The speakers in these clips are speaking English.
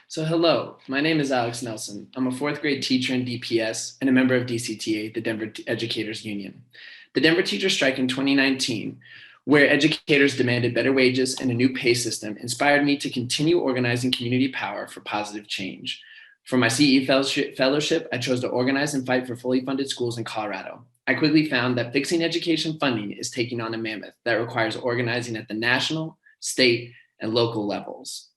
So hello, my name is Alex Nelson. I'm a fourth grade teacher in DPS and a member of DCTA, the Denver Educators Union. The Denver teacher strike in 2019, where educators demanded better wages and a new pay system, inspired me to continue organizing community power for positive change. For my CEA fellowship, I chose to organize and fight for fully funded schools in Colorado. I quickly found that fixing education funding is taking on a mammoth that requires organizing at the national, state, and local levels.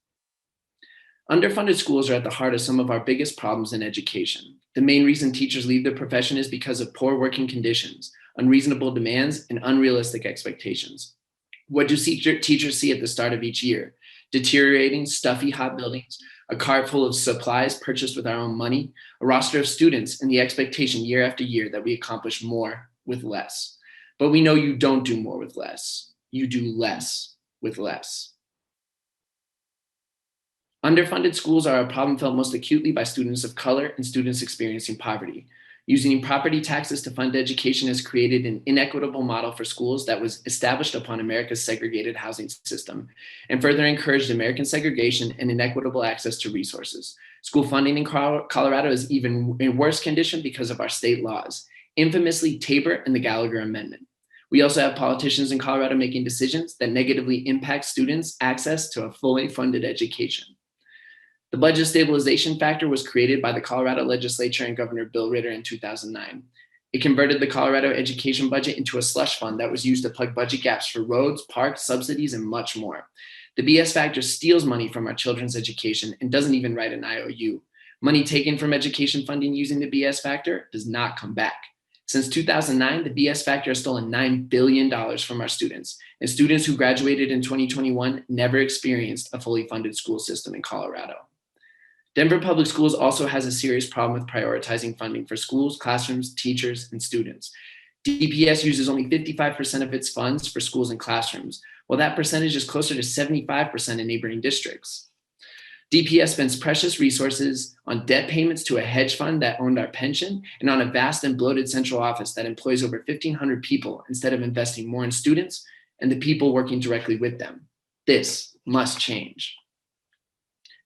Underfunded schools are at the heart of some of our biggest problems in education. The main reason teachers leave the profession is because of poor working conditions, unreasonable demands, and unrealistic expectations. What do teachers see at the start of each year? Deteriorating, stuffy, hot buildings, a cart full of supplies purchased with our own money, a roster of students, and the expectation year after year that we accomplish more with less. But we know you don't do more with less. You do less with less. Underfunded schools are a problem felt most acutely by students of color and students experiencing poverty. Using property taxes to fund education has created an inequitable model for schools that was established upon America's segregated housing system and further encouraged American segregation and inequitable access to resources. School funding in Colorado is even in worse condition because of our state laws, infamously Tabor and the Gallagher Amendment. We also have politicians in Colorado making decisions that negatively impact students' access to a fully funded education. The budget stabilization factor was created by the Colorado legislature and Governor Bill Ritter in 2009. It converted the Colorado education budget into a slush fund that was used to plug budget gaps for roads, parks, subsidies, and much more. The BS factor steals money from our children's education and doesn't even write an IOU. Money taken from education funding using the BS factor does not come back. Since 2009, the BS factor has stolen $9 billion from our students, and students who graduated in 2021 never experienced a fully funded school system in Colorado. Denver Public Schools also has a serious problem with prioritizing funding for schools, classrooms, teachers, and students. DPS uses only 55% of its funds for schools and classrooms, while that percentage is closer to 75% in neighboring districts. DPS spends precious resources on debt payments to a hedge fund that owned our pension and on a vast and bloated central office that employs over 1,500 people instead of investing more in students and the people working directly with them. This must change.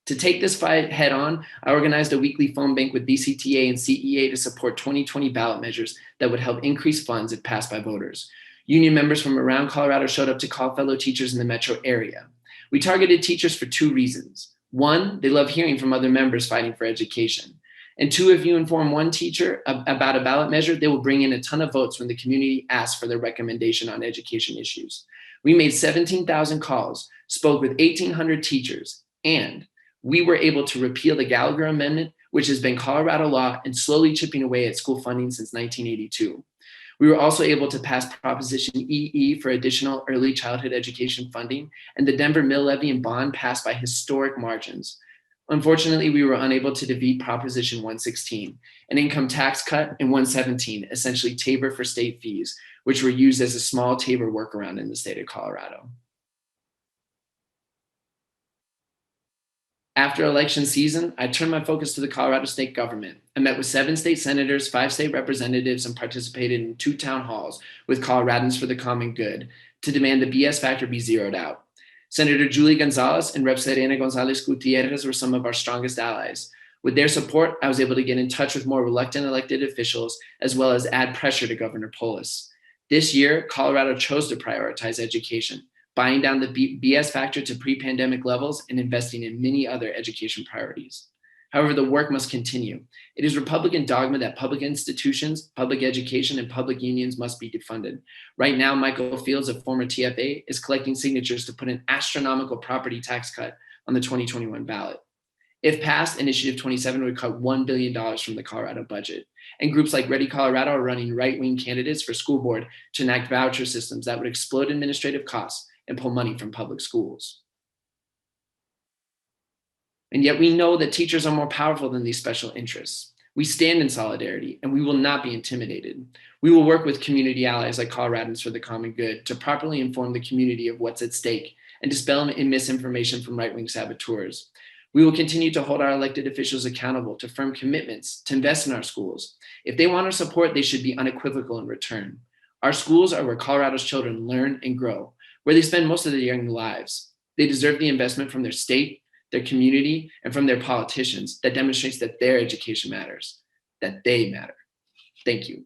To take this fight head on, I organized a weekly phone bank with DCTA and CEA to support 2020 ballot measures that would help increase funds if passed by voters. Union members from around Colorado showed up to call fellow teachers in the metro area. We targeted teachers for two reasons. One, they love hearing from other members fighting for education. And two, if you inform one teacher about a ballot measure, they will bring in a ton of votes when the community asks for their recommendation on education issues. We made 17,000 calls, spoke with 1,800 teachers, and we were able to repeal the Gallagher Amendment, which has been Colorado law and slowly chipping away at school funding since 1982. We were also able to pass Proposition EE for additional early childhood education funding, and the Denver Mill Levy and bond passed by historic margins. Unfortunately, we were unable to defeat Proposition 116, an income tax cut, and 117, essentially Tabor for state fees, which were used as a small Tabor workaround in the state of Colorado. After election season, I turned my focus to the Colorado state government. I met with 7 state senators, 5 state representatives, and participated in 2 town halls with Coloradans for the Common Good to demand the BS factor be zeroed out. Senator Julie Gonzalez and Rep. Serena Gonzalez Gutierrez were some of our strongest allies. With their support, I was able to get in touch with more reluctant elected officials, as well as add pressure to Governor Polis. This year, Colorado chose to prioritize education, buying down the BS factor to pre-pandemic levels and investing in many other education priorities. However, the work must continue. It is Republican dogma that public institutions, public education, and public unions must be defunded. Right now, Michael Fields, a former TFA, is collecting signatures to put an astronomical property tax cut on the 2021 ballot. If passed, Initiative 27 would cut $1 billion from the Colorado budget. And groups like Ready Colorado are running right-wing candidates for school board to enact voucher systems that would explode administrative costs and pull money from public schools. And yet we know that teachers are more powerful than these special interests. We stand in solidarity and we will not be intimidated. We will work with community allies like Coloradans for the Common Good to properly inform the community of what's at stake and dispel misinformation from right-wing saboteurs. We will continue to hold our elected officials accountable to firm commitments to invest in our schools. If they want our support, they should be unequivocal in return. Our schools are where Colorado's children learn and grow, where they spend most of their young lives. They deserve the investment from their state, their community, and from their politicians that demonstrates that their education matters, that they matter. Thank you.